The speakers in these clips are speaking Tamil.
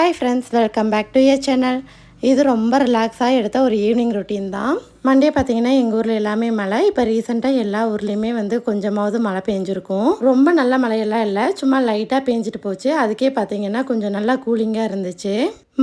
Hi friends, welcome back to your channel. இது ரொம்ப ரிலாக்ஸாக எடுத்த ஒரு ஈவினிங் ரொட்டீன் தான். மண்டே பார்த்தீங்கன்னா எங்கள் ஊரில் எல்லாமே மழை. இப்போ ரீசெண்டாக எல்லா ஊர்லேயுமே கொஞ்சமாவது மழை பெஞ்சிருக்கும். ரொம்ப நல்ல மழையெல்லாம் இல்லை, சும்மா லைட்டாக பெஞ்சிட்டு போச்சு. அதுக்கே பார்த்தீங்கன்னா கொஞ்சம் நல்லா கூலிங்காக இருந்துச்சு.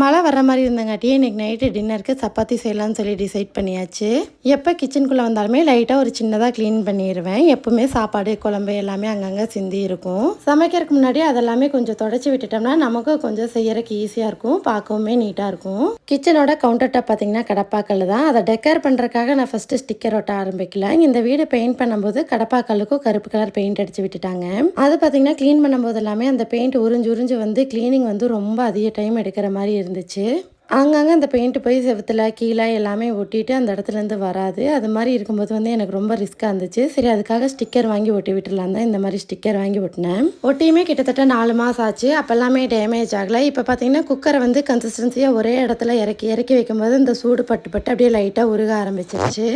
மழை வர மாதிரி இருந்தங்காட்டியே இன்றைக்கி நைட்டு டின்னருக்கு சப்பாத்தி செய்யலான்னு சொல்லி டிசைட் பண்ணியாச்சு. எப்போ கிச்சனுக்குள்ளே வந்தாலுமே லைட்டாக ஒரு சின்னதாக க்ளீன் பண்ணிடுவேன். எப்போவுமே சாப்பாடு குழம்பு எல்லாமே அங்கங்கே சிந்தி இருக்கும். சமைக்கிறதுக்கு முன்னாடி அதெல்லாமே கொஞ்சம் தொடச்சி விட்டுட்டோம்னா நமக்கு கொஞ்சம் செய்யறதுக்கு ஈஸியாக இருக்கும், பார்க்கவுமே நீட்டாக இருக்கும். கிச்சனோட கவுண்டர் டாப் பார்த்தீங்கன்னா கடப்பாக்கல் தான். அதை டெக்கர் பண்ணுறதுக்காக நான் ஃபஸ்ட்டு ஸ்டிக்கர் ஒட்ட ஆரம்பிக்கல. இந்த வீடு பெயிண்ட் பண்ணும்போது கடப்பாக்கல்லுக்கும் கருப்பு கலர் பெயிண்ட் அடித்து விட்டுட்டாங்க. அது பார்த்தீங்கன்னா க்ளீன் பண்ணும்போது எல்லாமே அந்த பெயிண்ட் உறிஞ்சு வந்து க்ளீனிங் ரொம்ப அதிக டைம் எடுக்கிற மாதிரி இருந்துச்சு. அங்கங்கே அந்த பெயிண்ட் போய் செவுத்துல கீழே எல்லாமே ஒட்டிட்டு அந்த இடத்துலேருந்து வராது. அது மாதிரி இருக்கும்போது எனக்கு ரொம்ப ரிஸ்க்காக இருந்துச்சு. சரி, அதுக்காக ஸ்டிக்கர் வாங்கி ஒட்டி விட்டுலாம் தான் இந்த மாதிரி ஸ்டிக்கர் வாங்கி ஒட்டினேன். ஒட்டியுமே கிட்டத்தட்ட 4 மாதம் ஆச்சு. அப்போல்லாமே டேமேஜ் ஆகலை. இப்போ பார்த்தீங்கன்னா குக்கரை கன்சிஸ்டன்சியாக ஒரே இடத்துல இறக்கி வைக்கும்போது இந்த சூடு பட்டு அப்படியே லைட்டாக உருக ஆரம்பிச்சிருச்சு.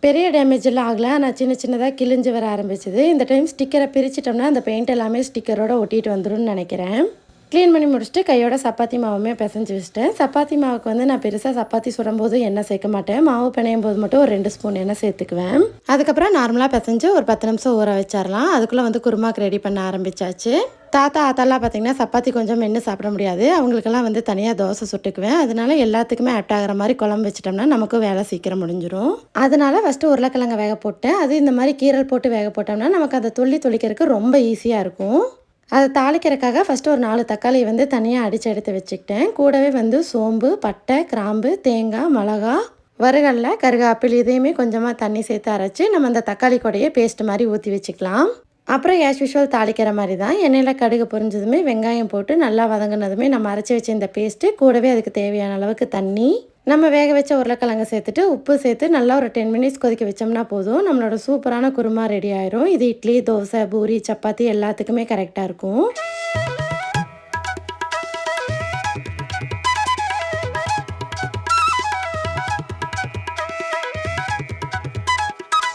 பெரிய டேமேஜ் எல்லாம் ஆகலை, ஆனால் சின்னதாக கிழிஞ்சு வர ஆரம்பிச்சிது. இந்த டைம் ஸ்டிக்கரை பிரிச்சிட்டோம்னா அந்த பெயிண்ட் எல்லாமே ஸ்டிக்கரோட ஒட்டிட்டு வந்துடும் நினைக்கிறேன். க்ளீன் பண்ணி முடிச்சுட்டு கையோட சப்பாத்தி மாவுமே பிசைஞ்சு வச்சுட்டேன். சப்பாத்தி மாவுக்கு நான் பெருசாக சப்பாத்தி சுடும்போது எண்ணெய் சேர்க்க மாட்டேன். மாவு பிணையும் போது மட்டும் ஒரு 2 ஸ்பூன் எண்ணெய் சேர்த்துக்குவேன். அதுக்கப்புறம் நார்மலாக பிசைஞ்சு ஒரு 10 நிமிஷம் ஊற வச்சிடலாம். அதுக்குள்ளே குருமாக்கு ரெடி பண்ண ஆரம்பிச்சாச்சு. தாத்தா ஆத்தாலாம் பார்த்தீங்கன்னா சப்பாத்தி கொஞ்சம் மென்று சாப்பிட முடியாது. அவங்களுக்கெல்லாம் தனியாக தோசை சுட்டுக்குவேன். அதனால எல்லாத்துக்குமே ஆப்ட் ஆகிற மாதிரி குழம்பு வச்சிட்டோம்னா நமக்கும் வேலை சீக்கிரம் முடிஞ்சிடும். அதனால ஃபஸ்ட்டு உருளைக்கிழங்க வேக போட்டேன். அது இந்த மாதிரி கீரல் போட்டு வேக போட்டோம்னா நமக்கு அதை தொளிக்கிறதுக்கு ரொம்ப ஈஸியாக இருக்கும். அதை தாளிக்கிறதுக்காக ஃபஸ்ட்டு ஒரு 4 தக்காளியை தனியாக அடித்து எடுத்து வச்சுக்கிட்டேன். கூடவே சோம்பு, பட்டை, கிராம்பு, தேங்காய், மிளகா, வறுகல்ல, கருகாப்பில் இதையுமே கொஞ்சமாக தண்ணி சேர்த்து அரைச்சி நம்ம அந்த தக்காளி கூடையே பேஸ்ட் மாதிரி ஊற்றி வச்சுக்கலாம். அப்புறம் ஆஸ் யூஷுவல் தாளிக்கிற மாதிரி தான் எண்ணெயில் கடுகு பொரிஞ்சதுமே வெங்காயம் போட்டு நல்லா வதங்கினதுமே நம்ம அரைச்சி வச்ச இந்த பேஸ்ட்டு கூடவே அதுக்கு தேவையான அளவுக்கு தண்ணி, நம்ம வேக வச்ச உருளைக்கிழங்கு சேர்த்துட்டு உப்பு சேர்த்து நல்லா ஒரு 10 மினிட்ஸ் கொதிக்க வச்சோம்னா போதும். நம்மளோட சூப்பரான குருமா ரெடி ஆயிரும். இது இட்லி, தோசை, பூரி, சப்பாத்தி எல்லாத்துக்குமே கரெக்டாக இருக்கும்.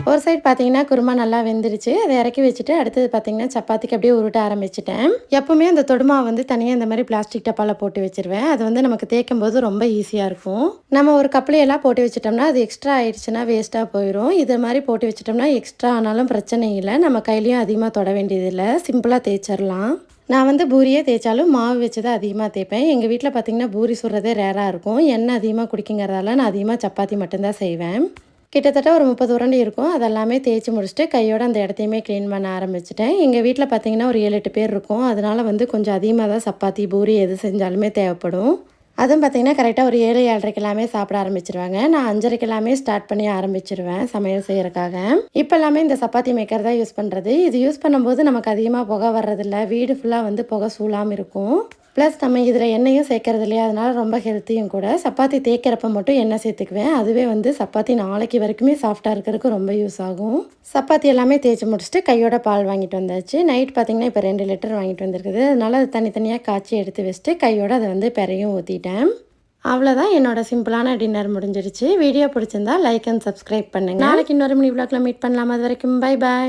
ஒரு சைடு பார்த்தீங்கன்னா குருமா நல்லா வெந்துருச்சு. அதை இறக்கி வச்சுட்டு அடுத்தது பார்த்தீங்கன்னா சப்பாத்திக்கு அப்படியே உருட்ட ஆரம்பிச்சிட்டேன். எப்போவுமே அந்த தொடுமாவை தனியாக இந்த மாதிரி பிளாஸ்டிக் டப்பாவில் போட்டு வச்சுருவேன். அது நமக்கு தேய்க்கும் போது ரொம்ப ஈஸியாக இருக்கும். நம்ம ஒரு கப்லையெல்லாம் போட்டு வச்சிட்டோம்னா அது எக்ஸ்ட்ரா ஆயிடுச்சுன்னா வேஸ்ட்டாக போயிடும். இது மாதிரி போட்டு வச்சிட்டோம்னா எக்ஸ்ட்ரா ஆனாலும் பிரச்சனை இல்லை. நம்ம கையிலையும் அதிகமாக தொட வேண்டியதில்லை, சிம்பிளாக தேய்ச்சிடலாம். நான் பூரியே தேய்ச்சாலும் மாவு வச்சு தான் அதிகமாக தேய்ப்பேன். எங்கள் வீட்டில் பார்த்தீங்கன்னா பூரி சுடுறதே ரேராக இருக்கும். எண்ணெய் அதிகமாக குடிக்குங்கிறதால நான் அதிகமாக சப்பாத்தி மட்டும்தான் செய்வேன். கிட்டத்தட்ட ஒரு 30 உருண்டை இருக்கும். அதெல்லாமே தேய்ச்சி முடிச்சுட்டு கையோட அந்த இடத்தையுமே க்ளீன் பண்ண ஆரம்பிச்சிட்டேன். எங்கள் வீட்டில் பார்த்தீங்கன்னா ஒரு 7-8 பேர் இருக்கும். அதனால் கொஞ்சம் அதிகமாக தான் சப்பாத்தி, பூரி எது செஞ்சாலுமே தேவைப்படும். அதுவும் பார்த்தீங்கன்னா கரெக்டாக ஒரு 7-7:30 எல்லாமே சாப்பிட ஆரம்பிச்சிருவாங்க. நான் 5:30 எல்லாமே ஸ்டார்ட் பண்ணி ஆரம்பிச்சிருவேன் சமையல் செய்கிறக்காக. இப்போ எல்லாமே இந்த சப்பாத்தி மேக்கர் தான் யூஸ் பண்ணுறது. இது யூஸ் பண்ணும்போது நமக்கு அதிகமாக புகை வர்றதில்ல, வீடு ஃபுல்லாக புகை சூழாமல் இருக்கும். ப்ளஸ் நம்ம இதில் எண்ணெயும் சேர்க்கறது இல்லையா, அதனால் ரொம்ப ஹெல்த்தியும் கூட. சப்பாத்தி தேய்க்கிறப்ப மட்டும் எண்ணெய் சேர்த்துக்குவேன். அதுவே சப்பாத்தி நாளைக்கு வரைக்குமே சாஃப்டாக இருக்கிறதுக்கு ரொம்ப யூஸ் ஆகும். சப்பாத்தி எல்லாமே தேய்ச்சி முடிச்சுட்டு கையோட பால் வாங்கிட்டு வந்தாச்சு. நைட் பார்த்திங்கன்னா இப்போ 2 லிட்டர் வாங்கிட்டு வந்திருக்குது. அதனால் அது தனித்தனியாக காய்ச்சி எடுத்து வச்சுட்டு கையோட அதை பெறையும் ஊற்றிட்டேன். அவ்வளோதான், என்னோட சிம்பிளான டின்னர் முடிஞ்சிருச்சு. வீடியோ பிடிச்சிருந்தா லைக் அண்ட் சப்ஸ்கிரைப் பண்ணுங்கள். நாளைக்கு இன்னொரு மினி விளாக்ல மீட் பண்ணலாம். அது வரைக்கும் பை பாய்.